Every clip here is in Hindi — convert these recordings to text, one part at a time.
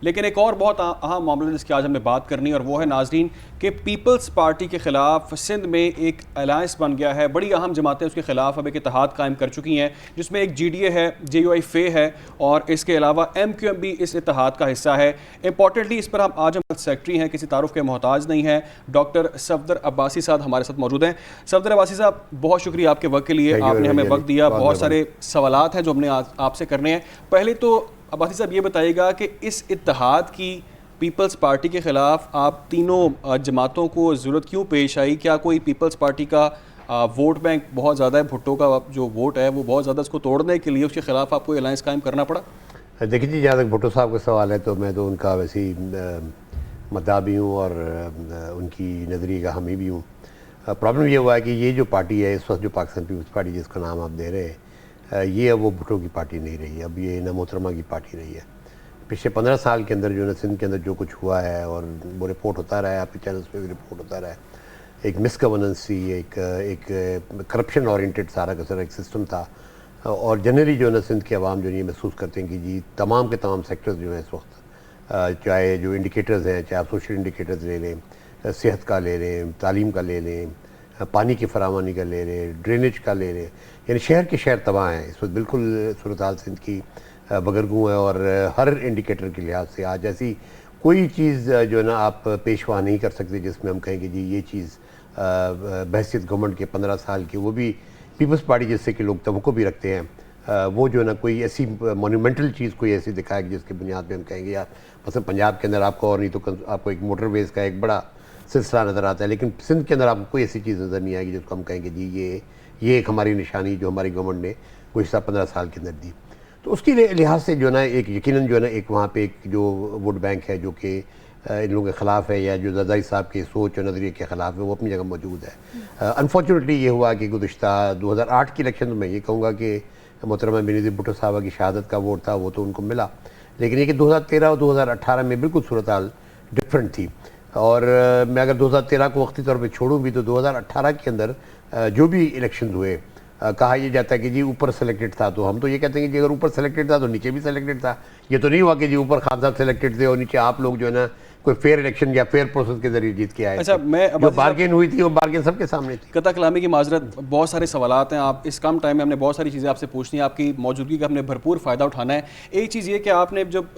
लेकिन एक और बहुत अहम मामला जिसकी आज हमने बात करनी है और वो है नाजरीन कि पीपल्स पार्टी के ख़िलाफ़ सिंध में एक अलायंस बन गया है। बड़ी अहम जमातें उसके ख़िलाफ़ अब एक इत्तेहाद कायम कर चुकी हैं, जिसमें एक GDA है, JUI फे है और इसके अलावा MQM भी इस इत्तेहाद का हिस्सा है। इंपॉर्टेंटली इस पर हम आज हम सेक्रेटरी हैं, किसी तारुफ के मोहताज नहीं है, डॉक्टर सफदर अब्बासी साहब हमारे साथ मौजूद हैं। सफदर अब्बासी साहब, बहुत शुक्रिया आपके वक्त के लिए, आपने हमें वक्त दिया। बहुत सारे सवालात हैं जो हमने आपसे करने हैं। पहले तो अब्बासी साहब ये बताइएगा कि इस इत्तेहाद की पीपल्स पार्टी के ख़िलाफ़ आप तीनों जमातों को ज़रूरत क्यों पेश आई? क्या कोई पीपल्स पार्टी का वोट बैंक बहुत ज़्यादा है, भुट्टो का जो वोट है वो बहुत ज़्यादा, उसको तोड़ने के लिए उसके ख़िलाफ़ आपको अलायंस कायम करना पड़ा? देखिए जी, जहाँ तक भुट्टो साहब का सवाल है तो मैं तो उनका वैसे ही मद्दाह भी हूँ और उनकी नज़रिए का हामी भी हूँ। प्रॉब्लम ये हुआ है कि ये जो पार्टी है इस वक्त, जो पाकिस्तान पीपल्स पार्टी जिसका नाम आप दे रहे हैं, ये अब वो भुट्टो की पार्टी नहीं रही है, अब ये ना मोहतरमा की पार्टी रही है। पिछले 15 साल के अंदर जो है सिंध के अंदर जो कुछ हुआ है और वो रिपोर्ट होता रहा है, आपके चैनल्स पे भी रिपोर्ट होता रहा है। एक मिस गवर्नेंस थी, एक करप्शन ओरिएंटेड सारा का सारा एक सिस्टम था और जनरली जो है ना सिंध के अवाम जो ये महसूस करते हैं कि जी तमाम के तमाम सेक्टर्स जो हैं इस वक्त, चाहे जो इंडिकेटर्स हैं, चाहे आप सोशल इंडिकेटर्स ले लें, सेहत का ले लें, तालीम का ले लें, पानी की फरामनी का ले लें, ड्रेनेज का ले लें, यानी शहर के शहर तबाह हैं इस वक्त। बिल्कुल सूरत हाल सिंध की बगरगू है और हर इंडिकेटर के लिहाज से आज ऐसी कोई चीज़ जो है ना आप पेशवा नहीं कर सकते जिसमें हम कहें कि जी ये चीज़ बहसीत गवर्नमेंट के 15 साल की, वो भी पीपल्स पार्टी जिससे कि लोग तवक्को भी रखते हैं, वो जो है ना कोई ऐसी मोन्यूमेंटल चीज़ कोई ऐसी दिखाए जिसके बुनियाद पे हम कहेंगे यार, मतलब पंजाब के अंदर आपको और नहीं तो आपको एक मोटरवेज़ का एक बड़ा सिलसिला नज़र आता है, लेकिन सिंध के अंदर आपको कोई ऐसी चीज़ नज़र नहीं आएगी जिसको हम कहेंगे जी ये एक हमारी निशानी जो हमारी गवर्नमेंट ने कोई हिस्सा 15 साल के अंदर दी। तो उसकी लिहाज से जो है ना एक यकीनन जो है ना एक वहाँ पे एक जो वोट बैंक है जो कि इन लोगों के ख़िलाफ़ है या जो ज़रदारी साहब की सोच और नज़रिए के ख़िलाफ़ है, वो अपनी जगह मौजूद है। अनफॉर्चुनेटली ये हुआ कि गुज़िश्ता 2008 की इलेक्शन में ये कहूँगा कि मोहतरमा बेनज़ीर भुट्टो साहब की शहादत का वोट था, वो तो उनको मिला, लेकिन ये कि 2013 और 2018 में बिल्कुल सूरत हाल डिफरेंट थी। और मैं अगर 2013 को वक्ती तौर पे छोड़ूँ भी तो 2018 के अंदर जो भी इलेक्शन हुए, कहा यह जाता है कि जी ऊपर सेलेक्टेड था, तो हम तो ये कहते हैं कि जी अगर ऊपर सेलेक्टेड था तो नीचे भी सेलेक्टेड था। ये तो नहीं हुआ कि जी ऊपर खान साहब सेलेक्टेड थे और नीचे आप लोग जो है ना कोई फेयर इलेक्शन या फेयर प्रोसेस के जरिए जीत के आए। अच्छा, मैं जो बार्गेन हुई थी वो बार्गेन सबके सामने थी। कता कलामी की माजरत, बहुत सारे सवालात हैं, आप इस कम टाइम में हमने बहुत सारी चीज़ें आपसे पूछनी है, आपकी मौजूदगी का हमने भरपूर फ़ायदा उठाना है। एक चीज़ ये कि आपने जब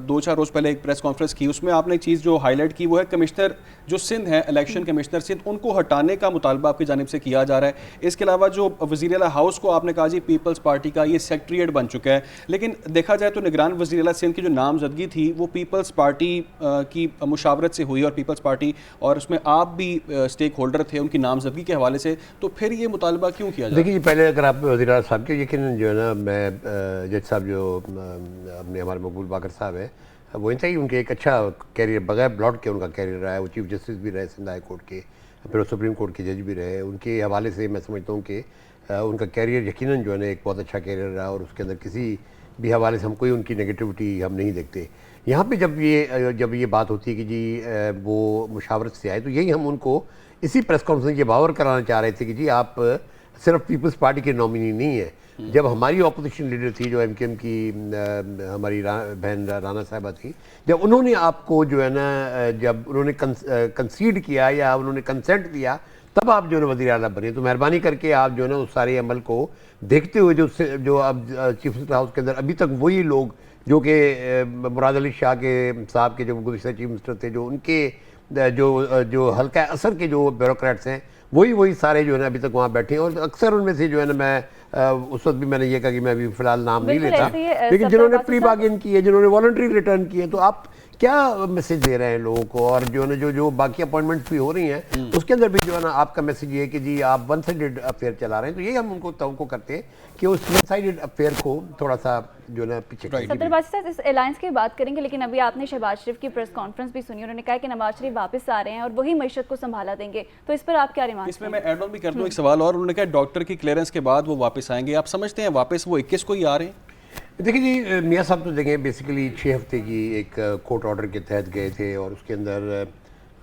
2-4 रोज़ पहले एक प्रेस कॉन्फ्रेंस की, उसमें आपने एक चीज़ जो हाईलाइट की वो है कमिश्नर जो सिंध है, इलेक्शन कमिश्नर सिंध, उनको हटाने का मुतालबा आपकी जानिब से किया जा रहा है। इसके अलावा जो वज़ीर आला हाउस को आपने कहा जी पीपल्स पार्टी का ये सेक्रेटेरिएट बन चुका है, लेकिन देखा जाए तो निगरान वज़ीर आला सिंध की जो नामजदगी थी वो पीपल्स पार्टी की मुशावरत से हुई और पीपल्स पार्टी और उसमें आप भी स्टेक होल्डर थे उनकी नामजदगी के हवाले से, तो फिर ये मुतालबा क्यों किया जाए? देखिए, पहले अगर आप वज़ीर आला साहब के यकीनन जो है ना, मैं जज साहब जो अपने हमारे मकबूल बाकर साहब हैं, वो इन ही उनके एक अच्छा कैरियर बगैर ब्लॉट के उनका कैरियर रहा है। वो चीफ जस्टिस भी रहे सिंध हाई कोर्ट के, फिर वो सुप्रीम कोर्ट के जज भी रहे। उनके हवाले से मैं समझता हूँ कि उनका कैरियर यकीनन जो है ना एक बहुत अच्छा कैरियर रहा और उसके अंदर किसी भी हवाले से हम कोई उनकी नेगेटिविटी हम नहीं देखते। यहाँ पे जब ये बात होती है कि जी वो मुशावरत से आए, तो यही हम उनको इसी प्रेस कॉन्फ्रेंस ये बावर कराना चाह रहे थे कि जी आप सिर्फ पीपल्स पार्टी के नॉमिनी नहीं है। जब हमारी अपोजिशन लीडर थी जो MKM की हमारी बहन राना साहिबा थी, जब उन्होंने आपको जो है ना जब उन्होंने कंसीड किया या उन्होंने कंसेंट दिया, तब आप जो है ना वज़ीर आला बने। तो मेहरबानी करके आप जो है ना उस सारे अमल को देखते हुए जो अब चीफ मिनिस्टर हाउस के अंदर अभी तक वही लोग जो कि मुराद अली शाह के साहब के जो गुज़िश्ता चीफ मिनिस्टर थे, जो उनके जो हल्का असर के जो ब्यूरोक्रेट्स हैं, वही सारे जो है ना अभी तक वहाँ बैठे हैं। और अक्सर उनमें से जो है ना मैं उस वक्त भी मैंने ये कहा कि मैं अभी फ़िलहाल नाम नहीं लेता, लेकिन जिन्होंने प्री बार्गेन की है, जिन्होंने वॉलंटरी रिटर्न किए हैं, तो आप क्या मैसेज दे रहे हैं लोगों को? और जो है ना जो बाकी अपॉइंटमेंट्स भी हो रही हैं उसके अंदर भी जो है ना आपका मैसेज ये है कि जी आप वन साइडेड अफेयर चला रहे हैं। तो यही हम उनको तवक्को करते हैं कि उस वन साइडेड अफेयर को थोड़ा सा जो है ना पीछे करें। सफदर अब्बासी साहब, इस अलायंस की बात करेंगे, लेकिन अभी आपने शहबाज शरीफ की प्रेस कॉन्फ्रेंस भी सुनी, उन्होंने कहा कि नवाज शरीफ वापस आ रहे हैं और वही मईशत को संभाला देंगे, तो इस पर आप क्या रिमार्क? इसमें मैं एड ऑन भी कर दूं एक सवाल और, उन्होंने कहा डॉक्टर की क्लियरेंस के बाद वो वापस आएंगे, आप समझते हैं वापस वो 21 को ही आ रहे हैं? देखिए जी, मियाँ साहब तो देखें बेसिकली 6 हफ्ते की एक कोर्ट ऑर्डर के तहत गए थे और उसके अंदर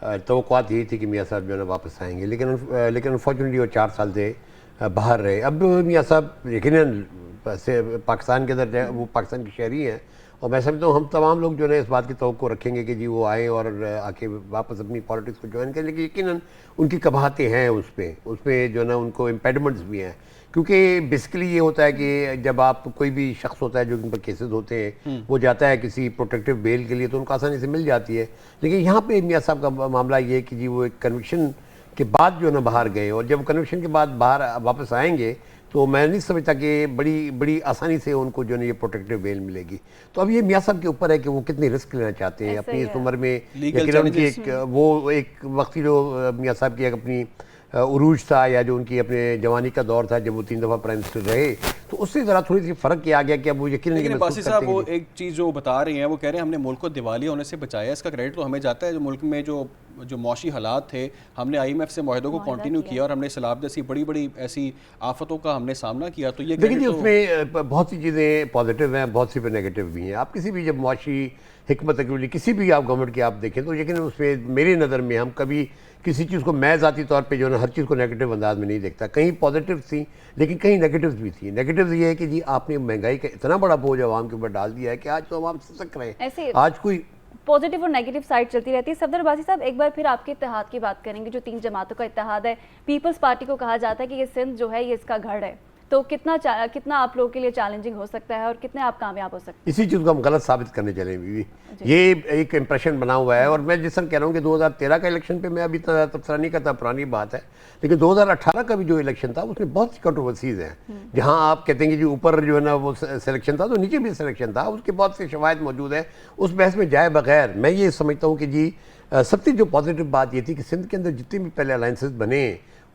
तवक्कुआत यही थी कि मियाँ साहब जो है ना वापस आएंगे, लेकिन अनफॉर्चुनेटली वो 4 साल से बाहर रहे। अब मियाँ साहब यकीनन पाकिस्तान के अंदर वो पाकिस्तान की शहरी हैं और मैं समझता हूँ हम तमाम लोग जो है इस बात की तवक्को रखेंगे कि जी वो आएँ और आके वापस अपनी पॉलिटिक्स को ज्वाइन करें, लेकिन यकीनन उनकी कबाहतें हैं उसमें जो है ना उनको इम्पेडिमेंट्स भी हैं, क्योंकि बेसिकली ये होता है कि जब आप कोई भी शख्स होता है जो इन पर केसेस होते हैं वो जाता है किसी प्रोटेक्टिव बेल के लिए तो उनको आसानी से मिल जाती है, लेकिन यहाँ पे मियाँ साहब का मामला ये है कि जी वो एक कन्विक्शन के बाद जो है ना बाहर गए, और जब कन्विक्शन के बाद बाहर वापस आएंगे तो मैं नहीं समझता कि बड़ी आसानी से उनको जो है ये प्रोटेक्टिव बेल मिलेगी। तो अब ये मियाँ साहब के ऊपर है कि वो कितनी रिस्क लेना चाहते हैं अपनी इस उम्र में। लेकिन उनकी एक वक्त की जो मियाँ साहब की अपनी उरूज था या जो उनकी अपने जवानी का दौर था जब वो 3 दफ़ा प्राइम मिनिस्टर रहे, तो उससे ज़रा थोड़ी सी फ़र्क किया गया कि अब वो यकीन लेकिन बासी साहब वो एक चीज़ जो बता रहे हैं वो कह रहे हैं हमने मुल्क को दिवालिया होने से बचाया, इसका क्रेडिट तो हमें जाता है। जो मुल्क में जो मौशी हालात थे हमने IMF से मुआहदों को कंटिन्यू किया और हमने सैलाब जैसी बड़ी ऐसी आफतों का हमने सामना किया। तो ये देखिए उसमें बहुत सी चीज़ें पॉजिटिव हैं, बहुत सी पे नेगेटिव भी हैं। आप किसी भी जब मौशी हिकमत अमली किसी भी आप गवर्नमेंट की आप देखें तो यकीन उसमें मेरी नज़र में हम कभी किसी चीज़ को मैं ज़ाती तौर पे जो है हर चीज़ को नेगेटिव अंदाज में नहीं देखता। कहीं पॉजिटिव थी लेकिन कहीं नेगेटिव्स भी थी। नेगेटिव्स ये है कि जी आपने महंगाई का इतना बड़ा बोझ आवाम के ऊपर डाल दिया है कि आज तो हम सक रहे हैं। आज कोई पॉजिटिव और नेगेटिव साइड चलती रहती है। सफदर अब्बासी साहब एक बार फिर आपके इत्तेहाद की बात करेंगे, जो 3 जमातों का इत्तेहाद है। पीपल्स पार्टी को कहा जाता है कि ये सिंध जो है ये इसका गढ़ है, तो कितना आप लोगों के लिए चैलेंजिंग हो सकता है और कितने आप कामयाब हो सकते हैं? इसी चीज़ को हम गलत साबित करने चले भी, ये एक इंप्रेशन बना हुआ है। और मैं जिस तरह कह रहा हूँ कि 2013 का इलेक्शन पे मैं अभी तबसरा नहीं करता, पुरानी बात है, लेकिन 2018 का भी जो इलेक्शन था उसमें बहुत सी कंट्रोवर्सीज हैं। जहाँ आप कहते हैं कि जो ऊपर जो है ना वो सिलेक्शन था तो नीचे भी सिलेक्शन था, उसके बहुत से शवायद मौजूद है। उस बहस में जाए बगैर मैं ये समझता हूँ कि जी सबसे जो पॉजिटिव बात ये थी कि सिंध के अंदर जितने भी पहले अलायंसेस बने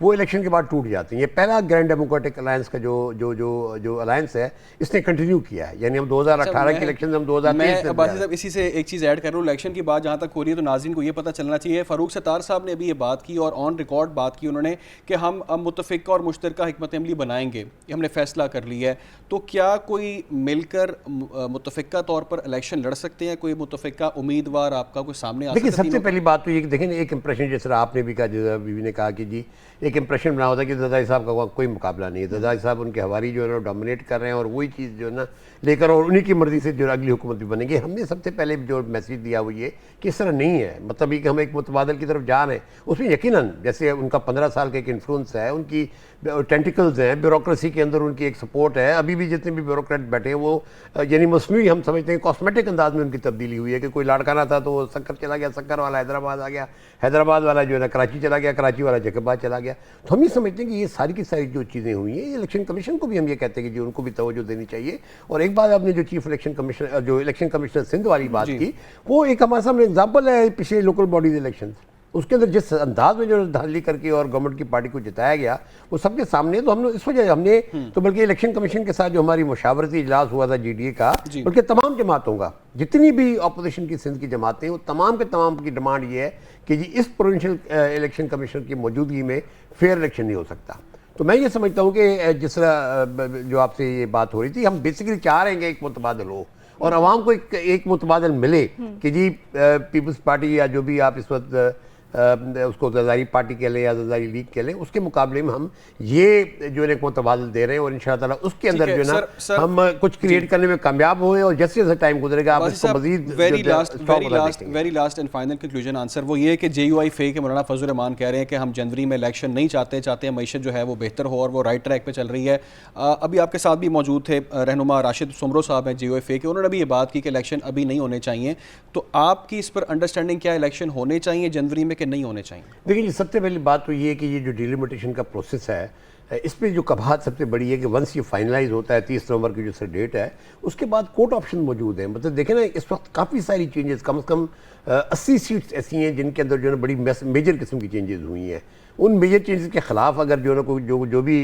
वो इलेक्शन के बाद टूट जाते हैं। ये पहला ग्रैंड डेमोक्रेटिक अलायंस का जो अलायंस है इसने कंटिन्यू किया है, यानी हम 2018 के इलेक्शन हम 2023 से। बासी साहब इसी से एक चीज़ ऐड कर रहा हूँ, इलेक्शन की बात जहाँ तक हो रही है तो नाज़रीन को ये पता चलना चाहिए, फ़ारूक सत्तार साहब ने अभी ये बात की और ऑन रिकॉर्ड बात की उन्होंने कि हम अब मुतफ़िक़ा और मुश्तरका हिकमत अमली बनाएंगे, ये हमने फैसला कर लिया है। तो क्या कोई मिलकर मुतफ़िक़ा तौर पर इलेक्शन लड़ सकते हैं? कोई मुतफ़िक़ा उम्मीदवार आपका कोई सामने आ सकता है? देखिए सबसे पहली बात तो ये देखें एक इंप्रेशन जिस तरह आपने भी कहा, जैसा बीवी ने कहा कि जी एक इंप्रेशन बना होता है कि ज़रदारी साहब का कोई मुकाबला नहीं है। ज़रदारी साहब उनके हवारी जो है ना डोमिनेट कर रहे हैं और वही चीज़ जो है ना लेकर और उन्हीं की मर्ज़ी से जो अगली हुकूमत भी बनेगी। हमने सबसे पहले जो मैसेज दिया वो ये कि इस तरह नहीं है, मतलब ये कि हम एक मुतबादल की तरफ जा रहे हैं। उसमें यकीनन जैसे उनका 15 साल का एक इन्फ्लुएंस है, उनकी टेंटिकल्स हैं, ब्यूरोक्रेसी के अंदर उनकी एक सपोर्ट है। अभी भी जितने भी ब्यूरोक्रेट बैठे हैं वो यानी मसनूई हम समझते हैं कॉस्मेटिक अंदाज में उनकी तब्दीली हुई है कि कोई लाड़काना था तो वो सक्कर चला गया, सक्कर वाला हैदराबाद आ गया, हैदराबाद वाला जो है ना कराची चला गया, कराची वाला जैकबाद चला गया। तो हम ये समझते हैं कि ये सारी की सारी जो चीज़ें हुई हैं, इलेक्शन कमीशन को भी हम ये कहते हैं कि जी उनको भी तवज्जो देनी चाहिए। और एक बात आपने जो चीफ इलेक्शन कमिश्नर जो इलेक्शन कमिश्नर सिंध वाली बात की, वो एक हमारे सामने एग्जाम्पल है पिछले लोकल बॉडीज इलेक्शन। उसके अंदर जिस अंदाज में जो धांधली करके और गवर्नमेंट की पार्टी को जिताया गया वो सबके सामने। तो हमने इस वजह हमने तो बल्कि इलेक्शन कमीशन के साथ जो हमारी मुशावरती इजलास हुआ था GDA का, बल्कि तमाम जमातों का, जितनी भी अपोजिशन की सिंध की जमातें, वो तमाम के तमाम की डिमांड ये है कि जी इस प्रोविंशियल इलेक्शन कमीशन की मौजूदगी में फेयर इलेक्शन नहीं हो सकता। तो मैं ये समझता हूँ कि जिस तरह जो आपसे ये बात हो रही थी, हम बेसिकली चाह रहे हैं कि एक मुतबादल हो और आवाम को एक मुतबादल मिले कि जी पीपल्स पार्टी या जो भी आप इस वक्त उसको ज़रदारी पार्टी के लें या ज़रदारी लीग के लें, उसके मुकाबले में हम ये जो है एक मुतबादल दे रहे हैं और इंशाअल्लाह ताला उसके अंदर जो है ना हम कुछ क्रिएट करने में कामयाब हुए और जैसे जैसे टाइम गुजरेगा आप इसको मज़ीद very last and final conclusion answer वो ये है कि JUI फे के मौलाना फजल रहमान कह रहे हैं कि हम जनवरी में इलेक्शन नहीं चाहते हैं मईशत जो है वो बेहतर हो और वो राइट ट्रैक पर चल रही है। अभी आपके साथ भी मौजूद थे रहनुमा राशिद सुमरो साहब हैं JUI फे के, उन्होंने भी ये बात की कि इलेक्शन अभी नहीं होने चाहिए। तो आपकी इस पर अंडरस्टैंडिंग क्या, इलेक्शन होने चाहिए जनवरी में कि नहीं होने चाहिए? देखिए जी सबसे पहली बात तो ये है कि ये जो डिलिमिटेशन का प्रोसेस है इस पर जो कबाहत सबसे बड़ी है कि वंस ये फाइनलाइज होता है 30 नवंबर की जो सर डेट है, उसके बाद कोर्ट ऑप्शन मौजूद है। मतलब देखें ना इस वक्त काफ़ी सारी चेंजेस, कम से कम 80 सीट्स ऐसी हैं जिनके अंदर जो है बड़ी मेजर किस्म की चेंजेस हुई हैं। उन मेजर चेंजेस के खिलाफ अगर जो है ना कोई जो भी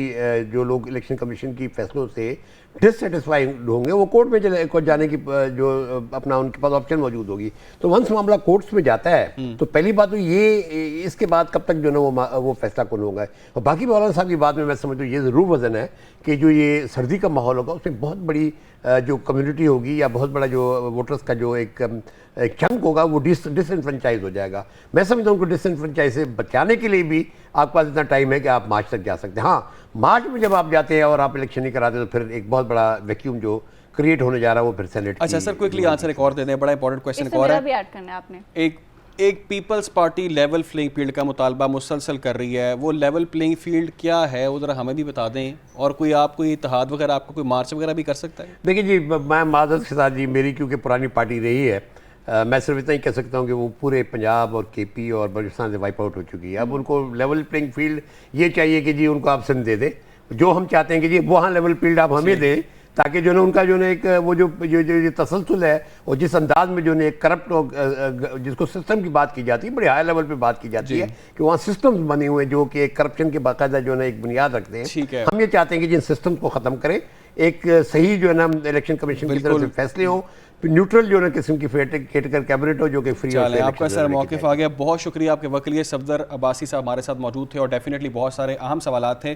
जो लोग इलेक्शन कमीशन की फैसलों से डिससेटिस्फाइड होंगे वो कोर्ट में जाने की जो अपना उनके पास ऑप्शन मौजूद होगी। तो वंस मामला कोर्ट्स में जाता है तो पहली बात तो ये इसके बाद कब तक जो है ना वो फैसला कौन होगा। और बाकी मौलाना साहब की बात में मैं समझता हूँ ये ज़रूर वजन है कि जो ये सर्दी का माहौल होगा उसमें बहुत बड़ी जो कम्युनिटी होगी या बहुत बड़ा जो वोटर्स का जो एक चंक होगा वो डिसइनफ्रेंचाइज हो जाएगा। मैं समझता हूँ कि डिसइनफ्रेंचाइज से बचाने के लिए भी आपके पास इतना टाइम है कि आप मार्च तक जा सकते हैं। हाँ, मार्च में जब आप जाते हैं और आप इलेक्शन नहीं कराते तो फिर एक बहुत बड़ा वैक्यूम जो क्रिएट होने जा रहा है वो फिर सेनेट। अच्छा सर, क्विकली आंसर एक और दे दें, बड़ा इंपॉर्टेंट क्वेश्चन एक और मेरा है। भी ऐड करना है आपने। एक Peoples Party level playing field का मुतालबा मुसलसल कर रही है, वो लेवल प्लेइंग फील्ड क्या है वो ज़रा हमें भी बता दें, और कोई इत्तेहाद वगैरह आपको कोई मार्च वगैरह भी कर सकता है? देखिए जी, मैं माजरत के साथ जी, मेरी क्योंकि पुरानी पार्टी रही है, मैं सिर्फ इतना ही कह सकता हूँ कि वो पूरे पंजाब और केपी और बलूचिस्तान से वाइप आउट हो चुकी है। अब उनको लेवल प्लेइंग फील्ड ये चाहिए कि जी उनको आप सिंध दे दें, जो हम चाहते हैं कि जी वहाँ लेवल फील्ड आप हमें दें, ताकि जो है उनका जो है एक वो जो तसलसल है और जिस अंदाज में जो है एक करप्ट जिसको सिस्टम की बात की जाती है, बड़े हाई लेवल पे बात की जाती है कि वहाँ सिस्टम्स बने हुए हैं जो कि एक करप्शन के बाकायदा जो है एक बुनियाद रखते हैं। ठीक है। हम ये चाहते हैं कि जिन सिस्टम को ख़त्म करें, एक सही जो है ना इलेक्शन कमीशन की तरफ से फैसले हों, न्यूट्रल जो है किस्म की केटर कैबिनेट हो जो कि फ्री। चलें, आपका सर मौक़िफ़ आ गया, बहुत शुक्रिया आपके वकील सफदर अब्बासी साहब हमारे साथ मौजूद थे और डेफिनेटली बहुत सारे अहम सवालात थे